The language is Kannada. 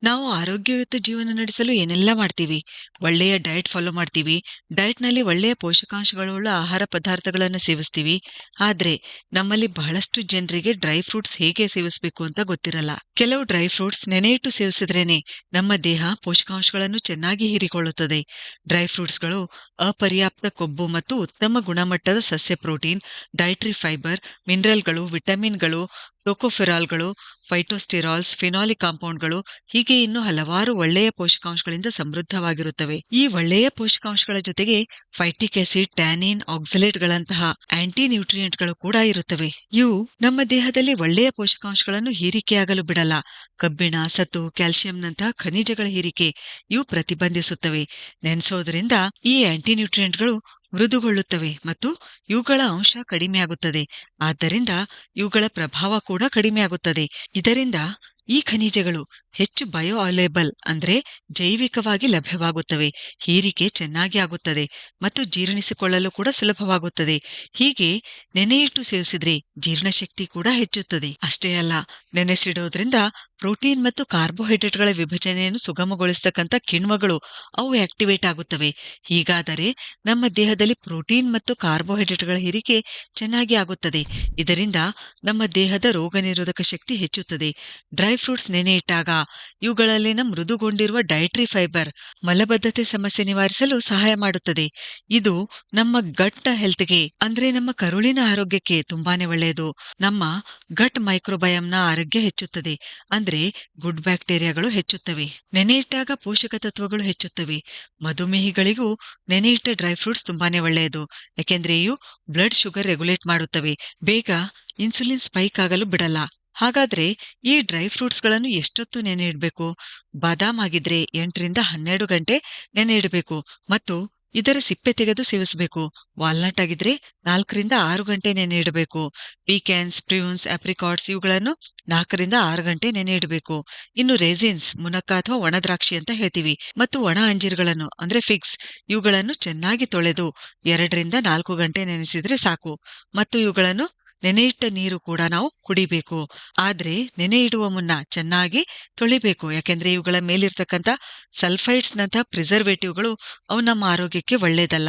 ನಾವು ಆರೋಗ್ಯಯುತ ಜೀವನ ನಡೆಸಲು ಏನೆಲ್ಲ ಮಾಡ್ತೀವಿ? ಒಳ್ಳೆಯ ಡಯಟ್ ಫಾಲೋ ಮಾಡ್ತೀವಿ. ಡಯಟ್‌ನಲ್ಲಿ ಒಳ್ಳೆಯ ಪೋಷಕಾಂಶಗಳುಳ್ಳ ಆಹಾರ ಪದಾರ್ಥಗಳನ್ನು ಸೇವಿಸ್ತೀವಿ. ಆದ್ರೆ ನಮ್ಮಲ್ಲಿ ಬಹಳಷ್ಟು ಜನರಿಗೆ ಡ್ರೈ ಫ್ರೂಟ್ಸ್ ಹೇಗೆ ಸೇವಿಸಬೇಕು ಅಂತ ಗೊತ್ತಿರಲ್ಲ. ಕೆಲವು ಡ್ರೈ ಫ್ರೂಟ್ಸ್ ನೆನೆಯಿಟ್ಟು ಸೇವಿಸಿದ್ರೇನೆ ನಮ್ಮ ದೇಹ ಪೋಷಕಾಂಶಗಳನ್ನು ಚೆನ್ನಾಗಿ ಹೀರಿಕೊಳ್ಳುತ್ತದೆ. ಡ್ರೈ ಫ್ರೂಟ್ಸ್‌ಗಳು ಅಪರ್ಯಾಪ್ತ ಕೊಬ್ಬು ಮತ್ತು ಉತ್ತಮ ಗುಣಮಟ್ಟದ ಸಸ್ಯ ಪ್ರೋಟೀನ್, ಡೈಟರಿ ಫೈಬರ್, ಮಿನರಲ್‌ಗಳು, ವಿಟಮಿನ್‌ಗಳು, ಟೋಕೋಫೆರಾಲ್‌ಗಳು, ಫೈಟೋಸ್ಟೆರಾಲ್ಸ್, ಫಿನಾಲಿಕ್ ಕಾಂಪೌಂಡ್‌ಗಳು ಹೀಗೆ ಇನ್ನು ಹಲವಾರು ಒಳ್ಳೆಯ ಪೋಷಕಾಂಶಗಳಿಂದ ಸಮೃದ್ಧವಾಗಿರುತ್ತವೆ. ಈ ಒಳ್ಳೆಯ ಪೋಷಕಾಂಶಗಳ ಜೊತೆಗೆ ಫೈಟಿಕ್ ಆಸಿಡ್, ಟ್ಯಾನಿನ್, ಆಕ್ಸಲೇಟ್‌ಗಳಂತಹ ಆಂಟಿ ನ್ಯೂಟ್ರಿಯೆಂಟ್‌ಗಳು ಕೂಡ ಇರುತ್ತವೆ. ಇವು ನಮ್ಮ ದೇಹದಲ್ಲಿ ಒಳ್ಳೆಯ ಪೋಷಕಾಂಶಗಳನ್ನು ಹೀರಿಕೆಯಾಗಲು ಬಿಡಲ್ಲ. ಕಬ್ಬಿಣ, ಸತು, ಕ್ಯಾಲ್ಸಿಯಂನಂತಹ ಖನಿಜಗಳ ಹೀರಿಕೆ ಇವು ಪ್ರತಿಬಂಧಿಸುತ್ತವೆ. ನೆನೆಸೋದ್ರಿಂದ ಈ ಆಂಟಿ ನ್ಯೂಟ್ರಿಯೆಂಟ್‌ಗಳು ಮೃದುಗೊಳ್ಳುತ್ತವೆ ಮತ್ತು ಇವುಗಳ ಅಂಶ ಕಡಿಮೆಯಾಗುತ್ತದೆ. ಆದ್ದರಿಂದ ಇವುಗಳ ಪ್ರಭಾವ ಕೂಡ ಕಡಿಮೆಯಾಗುತ್ತದೆ. ಇದರಿಂದ ಈ ಖನಿಜಗಳು ಹೆಚ್ಚು ಬಯೋ ಅವೈಲೇಬಲ್ ಅಂದ್ರೆ ಜೈವಿಕವಾಗಿ ಲಭ್ಯವಾಗುತ್ತವೆ. ಹೀರಿಕೆ ಚೆನ್ನಾಗಿ ಆಗುತ್ತದೆ ಮತ್ತು ಜೀರ್ಣಿಸಿಕೊಳ್ಳಲು ಕೂಡ ಸುಲಭವಾಗುತ್ತದೆ. ಹೀಗೆ ನೆನೆಯಿಟ್ಟು ಸೇವಿಸಿದ್ರೆ ಜೀರ್ಣಶಕ್ತಿ ಕೂಡ ಹೆಚ್ಚುತ್ತದೆ. ಅಷ್ಟೇ ಅಲ್ಲ, ನೆನೆಸಿಡೋದ್ರಿಂದ ಪ್ರೋಟೀನ್ ಮತ್ತು ಕಾರ್ಬೋಹೈಡ್ರೇಟ್‌ಗಳ ವಿಭಜನೆಯನ್ನು ಸುಗಮಗೊಳಿಸತಕ್ಕಂಥ ಕಿಣ್ವಗಳು ಅವು ಆಕ್ಟಿವೇಟ್ ಆಗುತ್ತವೆ. ಹೀಗಾದರೆ ನಮ್ಮ ದೇಹದಲ್ಲಿ ಪ್ರೋಟೀನ್ ಮತ್ತು ಕಾರ್ಬೋಹೈಡ್ರೇಟ್‌ಗಳ ಹೀರಿಕೆ ಚೆನ್ನಾಗಿ ಆಗುತ್ತದೆ. ಇದರಿಂದ ನಮ್ಮ ದೇಹದ ರೋಗನಿರೋಧಕ ಶಕ್ತಿ ಹೆಚ್ಚುತ್ತದೆ. ಡ್ರೈ ಫ್ರೂಟ್ಸ್ ನೆನೆಯಿಟ್ಟಾಗ ಇವುಗಳಲ್ಲಿನ ಮೃದುಗೊಂಡಿರುವ ಡೈಟರಿ ಫೈಬರ್ ಮಲಬದ್ಧತೆ ಸಮಸ್ಯೆ ನಿವಾರಿಸಲು ಸಹಾಯ ಮಾಡುತ್ತದೆ. ಇದು ನಮ್ಮ ಗಟ್ ಹೆಲ್ತ್‌ಗೆ ಅಂದ್ರೆ ನಮ್ಮ ಕರುಳಿನ ಆರೋಗ್ಯಕ್ಕೆ ತುಂಬಾನೇ ಒಳ್ಳೆಯದು. ನಮ್ಮ ಗಟ್ ಮೈಕ್ರೋಬಯಂನ ಆರೋಗ್ಯ ಹೆಚ್ಚುತ್ತದೆ. ಅಂದ್ರೆ ಗುಡ್ ಬ್ಯಾಕ್ಟೀರಿಯಾಗಳು ಹೆಚ್ಚುತ್ತವೆ. ನೆನೆಯಿಟ್ಟಾಗ ಪೋಷಕ ತತ್ವಗಳು ಹೆಚ್ಚುತ್ತವೆ. ಮಧುಮೇಹಿಗಳಿಗೂ ನೆನೆಯಿಟ್ಟ ಡ್ರೈ ಫ್ರೂಟ್ಸ್ ತುಂಬಾನೇ ಒಳ್ಳೆಯದು. ಯಾಕೆಂದ್ರೆ ಇವು ಬ್ಲಡ್ ಶುಗರ್ ರೆಗ್ಯುಲೇಟ್ ಮಾಡುತ್ತವೆ. ಬೇಗ ಇನ್ಸುಲಿನ್ ಸ್ಪೈಕ್ ಆಗಲು ಬಿಡಲ್ಲ. ಹಾಗಾದ್ರೆ ಈ ಡ್ರೈ ಫ್ರೂಟ್ಸ್‌ಗಳನ್ನು ಎಷ್ಟೊತ್ತು ನೆನೆ ಇಡಬೇಕು? ಬಾದಾಮ್ ಆಗಿದ್ರೆ 8ರಿಂದ 12 ಗಂಟೆ ನೆನೆ ಇಡಬೇಕು ಮತ್ತು ಇದರ ಸಿಪ್ಪೆ ತೆಗೆದು ಸೇವಿಸಬೇಕು. ವಾಲ್ನಟ್ ಆಗಿದ್ರೆ 4ರಿಂದ 6 ಗಂಟೆ ನೆನೆ ಇಡಬೇಕು. ಪೀಕ್ಯಾನ್ಸ್, ಪ್ರ್ಯೂನ್ಸ್, ಆಪ್ರಿಕಾಟ್ಸ್ ಇವುಗಳನ್ನು 4ರಿಂದ 6 ಗಂಟೆ ನೆನೆ ಇಡಬೇಕು. ಇನ್ನು ರೇಸಿನ್ಸ್, ಮುನಕ್ಕ ಅಥವಾ ಒಣ ದ್ರಾಕ್ಷಿ ಅಂತ ಹೇಳ್ತೀವಿ, ಮತ್ತು ಒಣ ಅಂಜೀರ್ಗಳನ್ನು ಅಂದ್ರೆ ಫಿಗ್ಸ್ ಇವುಗಳನ್ನು ಚೆನ್ನಾಗಿ ತೊಳೆದು 2ರಿಂದ 4 ಗಂಟೆ ನೆನೆಸಿದ್ರೆ ಸಾಕು. ಮತ್ತು ಇವುಗಳನ್ನು ನೆನೆಯಿಟ್ಟ ನೀರು ಕೂಡ ನಾವು ಕುಡಿಬೇಕು. ಆದ್ರೆ ನೆನೆ ಇಡುವ ಮುನ್ನ ಚೆನ್ನಾಗಿ ತೊಳಿಬೇಕು. ಯಾಕೆಂದ್ರೆ ಇವುಗಳ ಮೇಲಿರ್ತಕ್ಕಂಥ ಸಲ್ಫೈಡ್ಸ್ ನಂತಹ ಪ್ರಿಸರ್ವೇಟಿವ್ಗಳು ಅವು ನಮ್ಮ ಆರೋಗ್ಯಕ್ಕೆ ಒಳ್ಳೇದಲ್ಲ.